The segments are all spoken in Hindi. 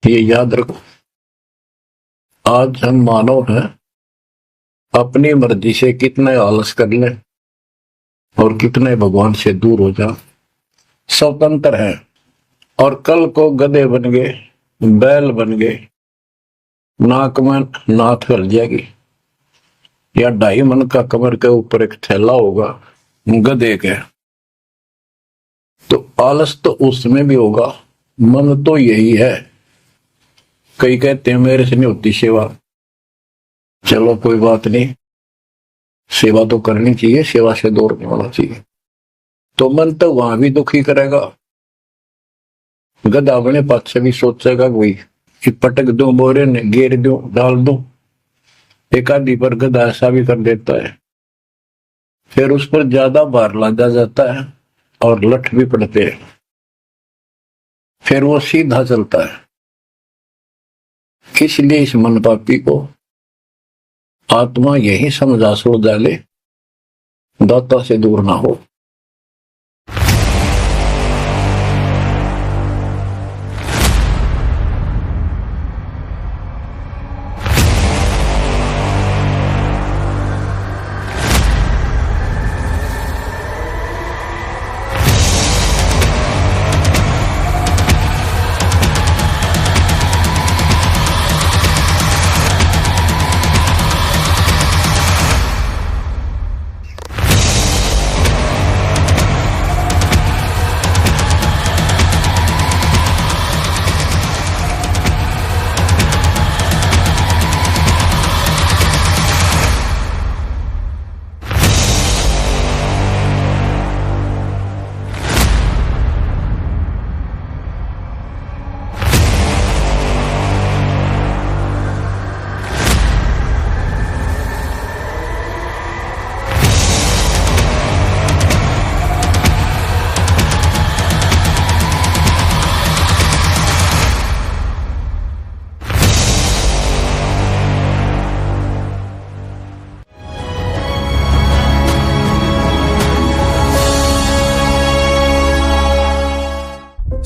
ये याद रखो, आज हम मानव हैं, अपनी मर्जी से कितने आलस कर लें और कितने भगवान से दूर हो जा, स्वतंत्र हैं। और कल को गधे बन गए, बैल बन गए, नाक में नाथ कर जाएगी, या 2.5 मन का कमर के ऊपर एक थैला होगा गधे के, तो आलस तो उसमें भी होगा। मन तो यही है। कई कहते हैं मेरे से नहीं होती सेवा, चलो कोई बात नहीं, सेवा तो करनी चाहिए, सेवा से दूर नहीं होना चाहिए। तो मन तो वहां भी दुखी करेगा, गधा अपने पास से भी सोचेगा कोई पटक दूं, बोरे ने घेर दूं, डाल दूं। एक आदि पर गधा ऐसा भी कर देता है, फिर उस पर ज्यादा भार लादा जाता है और लठ भी पड़ते हैं, फिर वो सीधा चलता है। इसलिए इस मन पापी को आत्मा यही समझा सुलझा ले, दाता से दूर ना हो।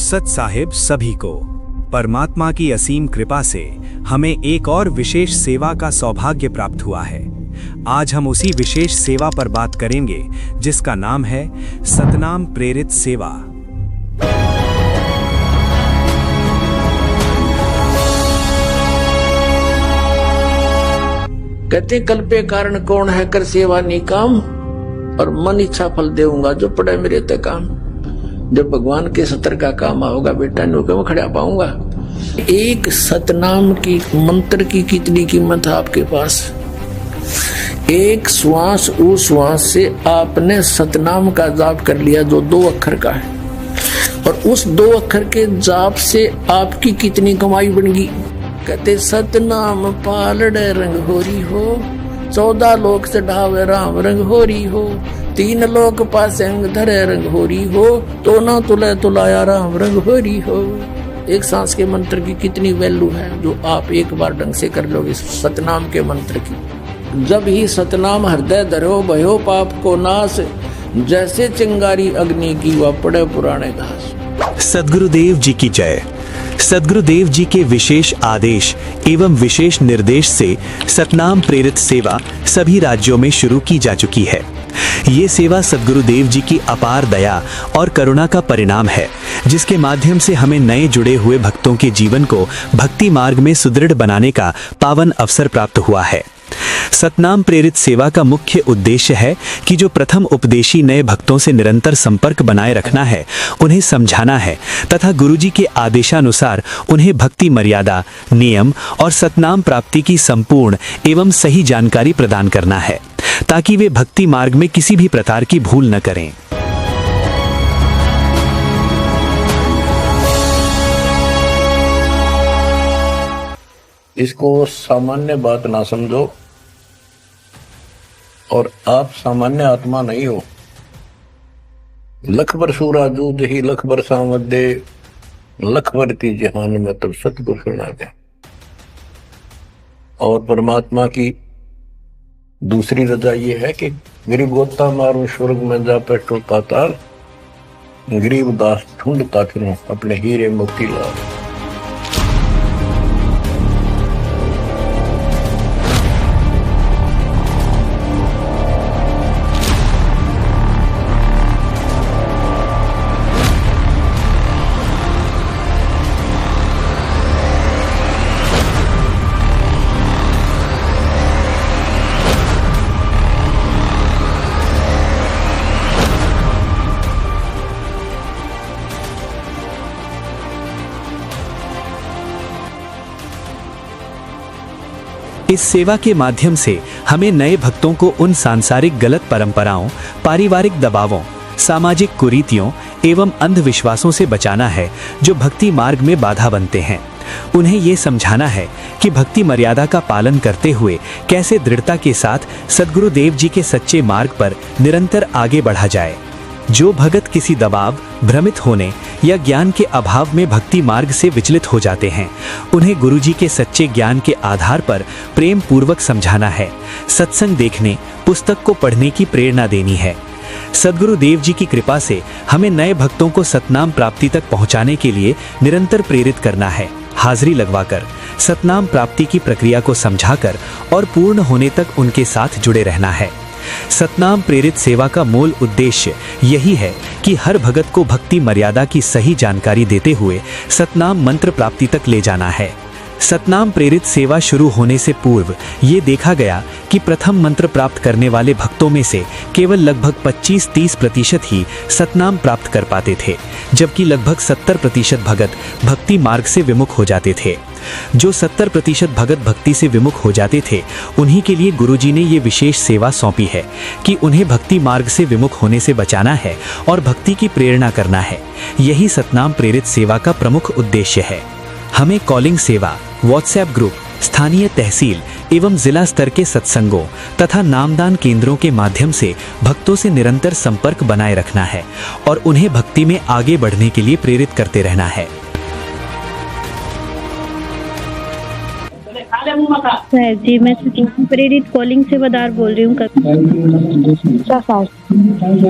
सत साहिब सभी को परमात्मा की असीम कृपा से हमें एक और विशेष सेवा का सौभाग्य प्राप्त हुआ है। आज हम उसी विशेष सेवा पर बात करेंगे जिसका नाम है सतनाम प्रेरित सेवा। कहते कल्पे कारण कौन है कर सेवा निकाम, और मन इच्छा फल देऊंगा जो पड़े मेरे ते काम। जब भगवान के सतर का काम होगा बेटा, नौके में खड़ा पाऊंगा। एक सतनाम की मंत्र की कितनी कीमत है आपके पास। एक श्वास उस श्वास से आपने सतनाम का जाप कर लिया जो 2 अक्षर का है, और उस 2 अक्षर के जाप से आपकी कितनी कमाई बन गई। कहते सतनाम पालड़े रंग होरी हो, 14 लोक चढ़ावे राम रंग होरी हो, 3 लोक पास अंग धरे रंग होरी हो, तो ना तुले तुलाया राम रंग होरी हो। एक सांस के मंत्र की कितनी वैल्यू है जो आप एक बार ढंग से कर लोगे सतनाम के मंत्र की। जब ही सतनाम हृदय धरो भयो पाप को नाश, जैसे चिंगारी अग्नि की वह पड़े पुराने घास। सद्गुरुदेव जी की जय। सद्गुरुदेव जी के विशेष आदेश एवं विशेष निर्देश से सतनाम प्रेरित सेवा सभी राज्यों में शुरू की जा चुकी है। ये सेवा सद्गुरुदेव जी की अपार दया और करुणा का परिणाम है, जिसके माध्यम से हमें नए जुड़े हुए भक्तों के जीवन को भक्ति मार्ग में सुदृढ़ बनाने का पावन अवसर प्राप्त हुआ है। सतनाम प्रेरित सेवा का मुख्य उद्देश्य है कि जो प्रथम उपदेशी नए भक्तों से निरंतर संपर्क बनाए रखना है, उन्हें समझाना है तथा गुरुजी के आदेशानुसार उन्हें भक्ति मर्यादा, नियम और सतनाम प्राप्ति की संपूर्ण एवं सही जानकारी प्रदान करना है, ताकि वे भक्ति मार्ग में किसी भी प्रकार की भूल न करें। इसको सामान्य बात ना समझो, और आप सामान्य आत्मा नहीं हो। लख बर सूरा दूध ही लख बर सामद दे, लख बरती जहान में तब सतगुरु सुना दे। और परमात्मा की दूसरी रजा ये है कि गरीब गोता मारू स्वर्ग में जा पेटो पाताल, गरीब दास ढूंढता फिरूं अपने हीरे मोती लाल। इस सेवा के माध्यम से हमें नए भक्तों को उन सांसारिक गलत परंपराओं, पारिवारिक दबावों, सामाजिक कुरीतियों एवं अंधविश्वासों से बचाना है जो भक्ति मार्ग में बाधा बनते हैं। उन्हें ये समझाना है कि भक्ति मर्यादा का पालन करते हुए कैसे दृढ़ता के साथ सद्गुरु देव जी के सच्चे मार्ग पर निरंतर आगे बढ़ा जाए। जो भगत किसी दबाव, भ्रमित होने या ज्ञान के अभाव में भक्ति मार्ग से विचलित हो जाते हैं, उन्हें गुरु जी के सच्चे ज्ञान के आधार पर प्रेम पूर्वक समझाना है, सत्संग देखने, पुस्तक को पढ़ने की प्रेरणा देनी है। सद्गुरु देव जी की कृपा से हमें नए भक्तों को सतनाम प्राप्ति तक पहुंचाने के लिए निरंतर प्रेरित करना है। हाजिरी लगवाकर सतनाम प्राप्ति की प्रक्रिया को समझाकर और पूर्ण होने तक उनके साथ जुड़े रहना है। सतनाम प्रेरित सेवा का मूल उद्देश्य यही है कि हर भगत को भक्ति मर्यादा की सही जानकारी देते हुए सतनाम मंत्र प्राप्ति तक ले जाना है। सतनाम प्रेरित सेवा शुरू होने से पूर्व ये देखा गया कि प्रथम मंत्र प्राप्त करने वाले भक्तों में से केवल लगभग 25-30% ही सतनाम प्राप्त कर पाते थे, जबकि लगभग 70% भगत भक्ति मार्ग से विमुख हो जाते थे। जो 70% भगत भक्ति से विमुख हो जाते थे, उन्हीं के लिए गुरुजी ने ये विशेष सेवा सौंपी है कि उन्हें भक्ति मार्ग से विमुख होने से बचाना है और भक्ति की प्रेरणा करना है। यही सतनाम प्रेरित सेवा का प्रमुख उद्देश्य है। हमें कॉलिंग सेवा, व्हाट्सएप ग्रुप, स्थानीय तहसील एवं जिला स्तर के सत्संगों तथा नामदान केंद्रों के माध्यम से भक्तों से निरंतर संपर्क बनाए रखना है और उन्हें भक्ति में आगे बढ़ने के लिए प्रेरित करते रहना है। सर जी, मैं सतनाम प्रेरित कॉलिंग सेवादार बोल रही हूँ।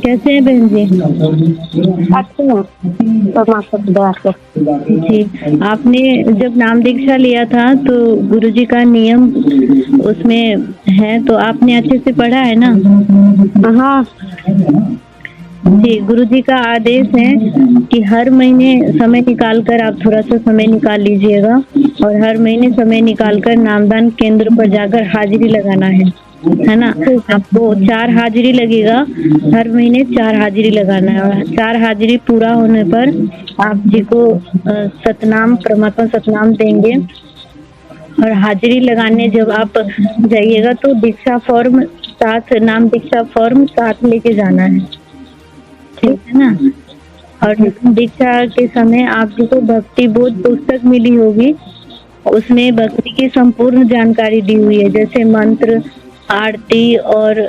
कैसे हैं बहन जी? अच्छे हैं जी, आपने जब नाम दीक्षा लिया था तो गुरुजी का नियम उसमें है, तो आपने अच्छे से पढ़ा है ना? हाँ जी, गुरुजी का आदेश है कि हर महीने समय निकालकर आप थोड़ा सा समय निकाल लीजिएगा और हर महीने समय निकालकर नामदान केंद्र पर जाकर हाजिरी लगाना है ना? आपको 4 हाजिरी लगेगा, हर महीने 4 हाजिरी लगाना है और 4 हाजिरी पूरा होने पर आप जी को सतनाम, परमात्मा सतनाम देंगे। और हाजिरी लगाने जब आप जाइएगा तो दीक्षा फॉर्म साथ, नाम दीक्षा फॉर्म साथ लेके जाना है, ठीक है ना? और दीक्षा के समय आप जी को भक्ति बोध पुस्तक मिली होगी, उसमें भक्ति की संपूर्ण जानकारी दी हुई है, जैसे मंत्र, आरती और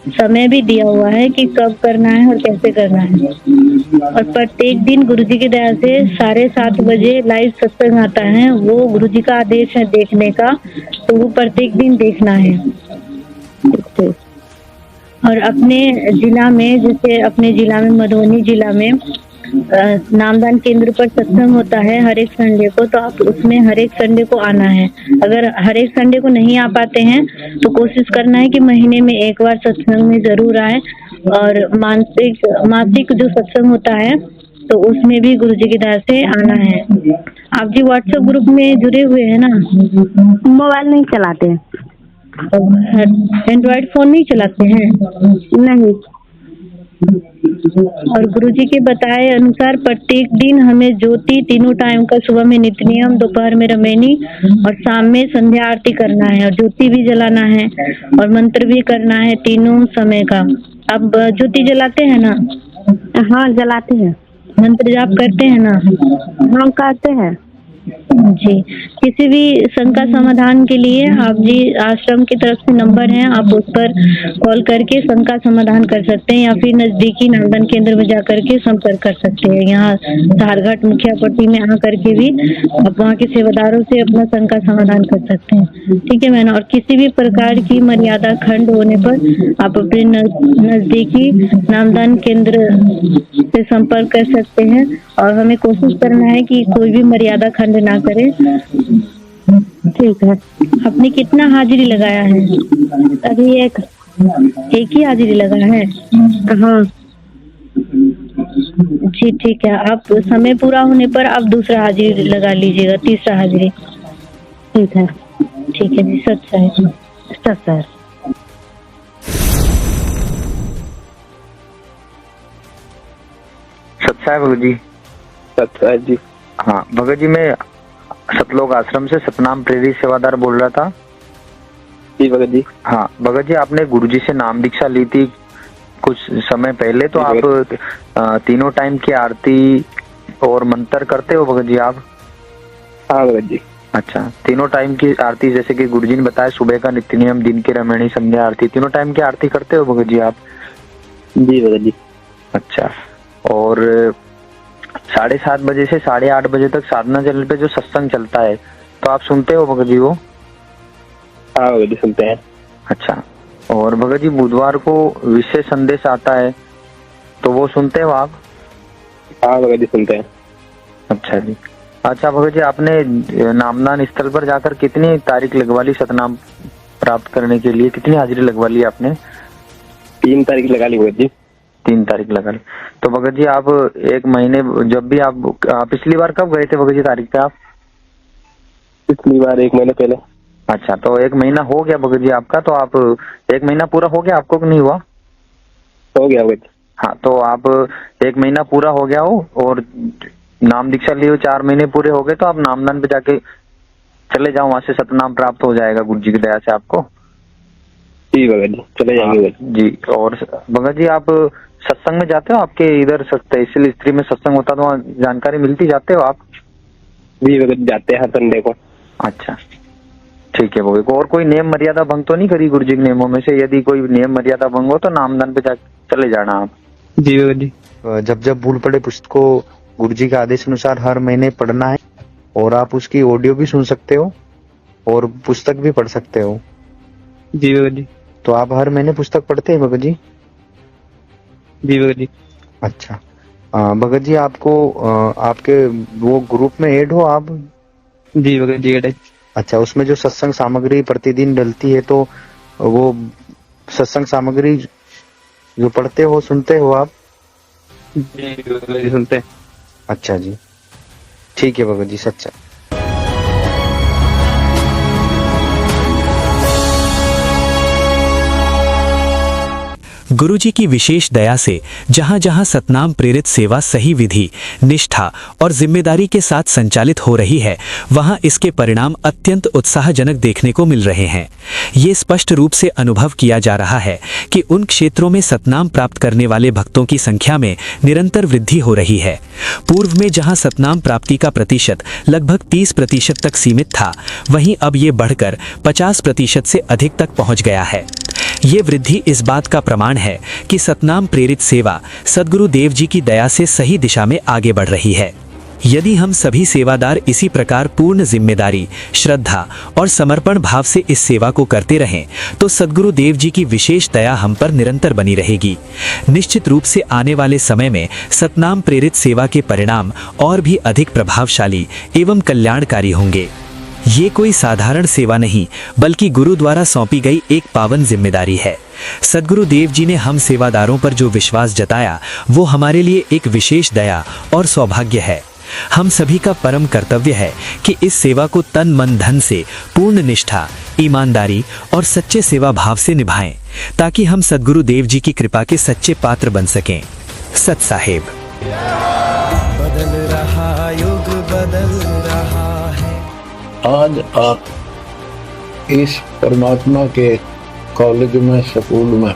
समय भी दिया हुआ है कि कब करना है और कैसे करना है। और प्रत्येक दिन गुरुजी की दया से 7:30 बजे लाइव सत्संग आता है, वो गुरुजी का आदेश है देखने का, तो वो प्रत्येक दिन देखना है। और अपने जिला में, जैसे अपने जिला में, मधुबनी जिला में नामदान केंद्र पर सत्संग होता है हर एक संडे को, तो आप उसमें हर एक संडे को आना है। अगर हर एक संडे को नहीं आ पाते हैं तो कोशिश करना है कि महीने में एक बार सत्संग में जरूर आए। और मासिक जो सत्संग होता है तो उसमें भी गुरुजी की दया से आना है। आप जी व्हाट्सएप ग्रुप में जुड़े हुए हैं ना? मोबाइल नहीं चलाते हैं। एंड्रॉइड फोन नहीं चलाते हैं? नहीं। और गुरुजी के बताए अनुसार प्रत्येक दिन हमें ज्योति तीनों टाइम का, सुबह में नित्य नियम, दोपहर में रमेनी और शाम में संध्या आरती करना है और ज्योति भी जलाना है और मंत्र भी करना है तीनों समय का। अब ज्योति जलाते हैं ना? हाँ जलाते हैं। मंत्र जाप करते हैं ना? हाँ करते हैं जी। किसी भी शंका समाधान के लिए आप जी आश्रम की तरफ से नंबर है, आप उस पर कॉल करके शंका समाधान कर सकते हैं या फिर नजदीकी नामदान केंद्र में जाकर के संपर्क कर सकते हैं। यहाँ सहारघाट मुखियापट्टी में आकर के भी आप वहाँ के सेवादारों से अपना शंका समाधान कर सकते हैं, ठीक है मैंने? और किसी भी प्रकार की मर्यादा खंड होने पर आप अपने नजदीकी नामदान केंद्र से संपर्क कर सकते हैं और हमें कोशिश करना है कि कोई भी मर्यादा खंड ना करे, ठीक है। आपने कितना हाजिरी लगाया है? अभी एक ही हाजिरी लगा है? हाँ जी ठीक है। आप समय पूरा होने पर आप दूसरा हाजिरी लगा लीजिएगा, तीसरा हाजिरी। ठीक है। ठीक है जी। सच है, सच है। सत्सा है भगत जी। सत्ता है जी। हाँ भगत जी, मैं सतलोक आश्रम से सतनाम प्रेरित सेवादार बोल रहा था। जी भगत जी। हाँ भगत जी, आपने गुरुजी से नाम दीक्षा ली थी कुछ समय पहले, तो आप तीनों टाइम की आरती और मंत्र करते हो भगत जी आप? हाँ भगत जी। अच्छा, तीनों टाइम की आरती, जैसे कि गुरुजी ने बताया सुबह का नित्य नियम, दिन की रमणी, संध्या आरती, तीनों टाइम की आरती करते हो भगत जी आप? जी भगत जी। अच्छा, और 7:30 बजे से 8:30 बजे तक साधना चैनल पे जो सत्संग चलता है तो आप सुनते हो भगत जी वो? हाँ भगत जी, सुनते हैं। अच्छा, और भगत जी बुधवार को विशेष संदेश आता है तो वो सुनते हो आप? हाँ भगत जी, सुनते हैं। अच्छा जी। अच्छा भगत जी, आपने नामदान स्थल पर जाकर कितनी तारीख लगवा ली सतनाम प्राप्त करने के लिए? कितनी हाजिरी लगवा ली आपने? 3 तारीख लगा ली भगत जी। 3 तारीख लगा ली। तो भगत जी आप एक महीने, जब भी आप पिछली बार कब गए थे भगत जी तारीख पे आप? पिछली बार 1 महीने पहले। अच्छा, तो 1 महीना हो गया भगत जी आपका, तो आप 1 महीना पूरा हो गया आपको कि नहीं हुआ? हो गया भगत जी। हाँ, तो आप 1 महीना पूरा हो गया हो और नाम दीक्षा लिए 4 महीने पूरे हो गए, तो आप नामदान पे जाके चले जाओ, वहां से सतनाम प्राप्त हो जाएगा गुरु जी की दया से आपको। जी भगत जी, चले जाएंगे भगत जी। और भगत जी आप सत्संग में जाते हो? आपके इधर तहसील स्त्री में सत्संग होता तो वहाँ जानकारी मिलती, जाते हो आप? जी भगत जी, जाते हैं हर संडे को। अच्छा, ठीक है भगत। और कोई नियम मर्यादा भंग तो नहीं करी गुरु जी के नियमों में से? यदि कोई नियम मर्यादा भंग हो तो नामदान पे चले जाना आप। जी भगत जी। जब जब भूल पड़े पुस्तक को गुरु जी के आदेश अनुसार हर महीने पढ़ना है, और आप उसकी ऑडियो भी सुन सकते हो और पुस्तक भी पढ़ सकते हो। जी भगत जी। तो आप हर महीने पुस्तक पढ़ते हैं भगत जी? जी भगत जी। अच्छा भगत जी, आपको आपके वो ग्रुप में ऐड हो आप? जी भगत जी, ऐड है। अच्छा, उसमें जो सत्संग सामग्री प्रतिदिन डलती है तो वो सत्संग सामग्री जो पढ़ते हो सुनते हो आप? जी भगत जी, सुनते हैं। अच्छा जी, ठीक है भगत जी, सच्चा। गुरुजी की विशेष दया से जहां जहां सतनाम प्रेरित सेवा सही विधि, निष्ठा और जिम्मेदारी के साथ संचालित हो रही है, वहां इसके परिणाम अत्यंत उत्साहजनक देखने को मिल रहे हैं। ये स्पष्ट रूप से अनुभव किया जा रहा है कि उन क्षेत्रों में सतनाम प्राप्त करने वाले भक्तों की संख्या में निरंतर वृद्धि हो रही है। पूर्व में जहां सतनाम प्राप्ति का प्रतिशत लगभग 30% तक सीमित था, वहीं अब ये बढ़कर 50% से अधिक तक पहुंच गया है। ये वृद्धि इस बात का प्रमाण है कि सतनाम प्रेरित सेवा सद्गुरु देव जी की दया से सही दिशा में आगे बढ़ रही है। यदि हम सभी सेवादार इसी प्रकार पूर्ण जिम्मेदारी, श्रद्धा और समर्पण भाव से इस सेवा को करते रहें, तो सद्गुरु देव जी की विशेष दया हम पर निरंतर बनी रहेगी। निश्चित रूप से आने वाले समय में सतनाम प्रेरित सेवा के परिणाम और भी अधिक प्रभावशाली एवं कल्याणकारी होंगे। ये कोई साधारण सेवा नहीं, बल्कि गुरु द्वारा सौंपी गई एक पावन जिम्मेदारी है। सद्गुरु देव जी ने हम सेवादारों पर जो विश्वास जताया, वो हमारे लिए एक विशेष दया और सौभाग्य है। हम सभी का परम कर्तव्य है कि इस सेवा को तन मन धन से पूर्ण निष्ठा, ईमानदारी और सच्चे सेवा भाव से निभाएं, ताकि हम सद्गुरु देव जी की कृपा के सच्चे पात्र बन सकें। सत साहेब। बदल रहा युग, बदल रहा है। आज आप इस परमात्मा के कॉलेज में, स्कूल में,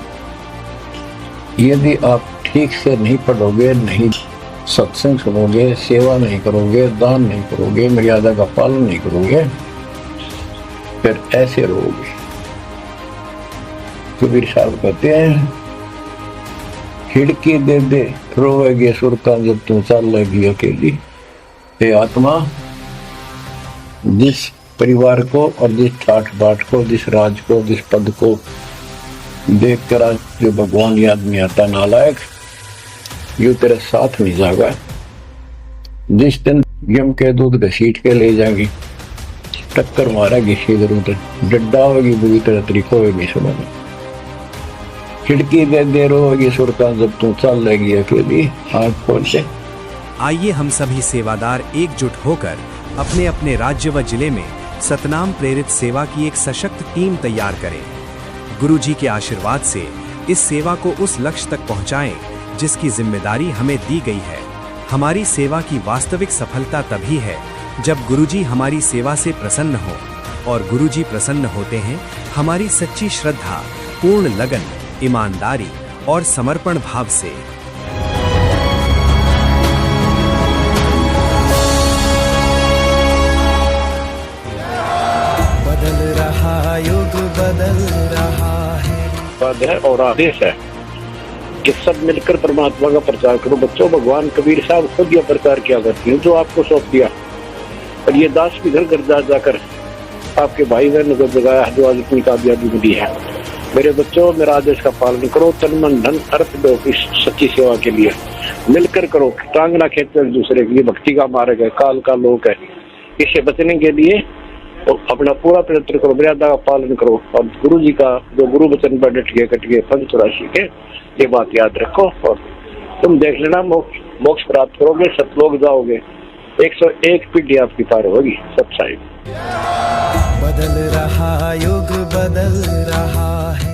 यदि आप ठीक से नहीं पढ़ोगे, नहीं सत्संग सुनोगे, सेवा नहीं करोगे, दान नहीं करोगे, मर्यादा का पालन नहीं करोगे, फिर ऐसे रहोगे। कबीर साहब कहते हैं, खिड़की दे दे रोएगी सुरता जब तू चलेगी अकेली। हे आत्मा, जिस परिवार को और जिस ठाठ बाट को, जिस राज को, जिस पद को देख कर आज जो भगवान याद नहीं आता, नालायक, यू तेरे साथ नहीं जाएगा। जिस दिन यम के दूध घसीट के ले जाएगी, टक्कर मारेगी, इधर उधर डड्डा होगी, बुरी तरह तरीका होगी सुना। खिड़की दे दे रोएगी सुरता जब तू चल लेगी अकेली। आँख खोल से आइए हम सभी सेवादार एकजुट होकर अपने अपने राज्य व जिले में सतनाम प्रेरित सेवा की एक सशक्त टीम तैयार करें। गुरु जी के आशीर्वाद से इस सेवा को उस लक्ष्य तक पहुंचाएं जिसकी जिम्मेदारी हमें दी गई है। हमारी सेवा की वास्तविक सफलता तभी है जब गुरु जी हमारी सेवा से प्रसन्न हो। और गुरुजी प्रसन्न होते हैं हमारी सच्ची श्रद्धा, पूर्ण लगन, ईमानदारी और समर्पण भाव से। बदल रहा युग बदल रहा है और आदेश है कि सब मिलकर परमात्मा का प्रचार करो। बच्चों, भगवान कबीर साहब खुद यह प्रचार किया करते हैं जो आपको सौंप दिया, और ये दास भी घर घर जाकर आपके भाई बहन को जगाया जो आज इतनी कामयाबी मिली है। मेरे बच्चों, मेरा आदेश का पालन करो, तन मन धन अर्प दो इस सच्ची सेवा के लिए, मिलकर करो, टांग ना खेचो एक दूसरे के लिए। भक्ति का मार्ग है, काल का लोक है, इससे बचने के लिए तो अपना पूरा प्रयत्न करो, मर्यादा का पालन करो, और गुरु जी का जो गुरु वचन पर डट गए कट गए 584 के, ये बात याद रखो और तुम देख लेना मोक्ष प्राप्त करोगे, सतलोक जाओगे, 101 पीढ़ी आपकी पार होगी। सच्चाई बदल रहा युग बदल रहा है।